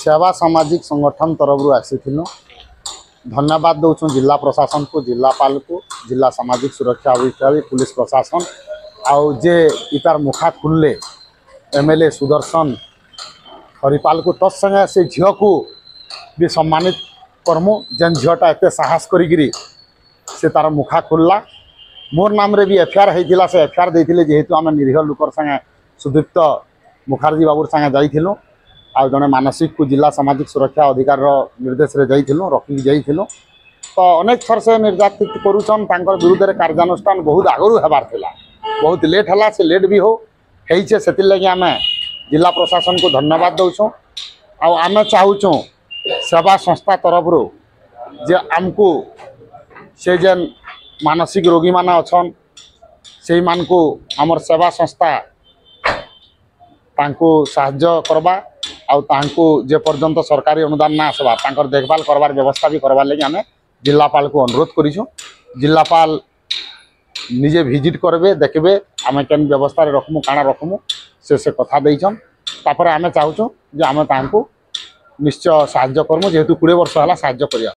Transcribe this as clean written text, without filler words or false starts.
सेवा सामाजिक संगठन तरफ आसीथिलु। धन्यवाद दौचु जिला प्रशासन को, जिलापाल को, जिला सामाजिक सुरक्षा अधिकारी, पुलिस प्रशासन आउ जे इतार मुखा खुलले एमएलए सुदर्शन हरिपाल को तत्संगे से झील को भी सम्मानित करमु। जेन झीलटा एत साहस करी से तार मुखा खुलला। मोर नाम रे भी एफआईआर होता से एफआईआर देते जेहेतु आम निरीह लुकर संगे सुदीप्त मुखार्जी बाबूर संगे जाइलु आ जड़े मानसिक को जिला सामाजिक सुरक्षा अधिकार निर्देश रे जाइलु रखिक जाइलु। तो अनेक थर से निर्यातित करुछन विरुद्ध में कार्यानुष्ठान बहुत आगु हेबार थिला, बहुत लेट है से लेट भी होइछे से लगे आम जिला प्रशासन को धन्यवाद दौचु। आम चाहूँ सेवा संस्था तरफ जे आमको से जेन मानसिक रोगी मान अच्छन से मान को आमर सेवा संस्था तांको साहाय्य करवा आउ तांको जे पर्यंत सरकारी अनुदान ना आसवा तांकर देखभाल करवार व्यवस्था भी करवार लगे आम जिलापाल को अनुरोध करिछु। जिलापाल निजे विजिट करबे देखबे आम केन व्यवस्था रखमु काना रखमु से कथा देइछन। तापर आम चाहूँ जे आम तांको निश्चय साहाय्य करमु जेहेतु 20 वर्ष है साहाय्य करिया।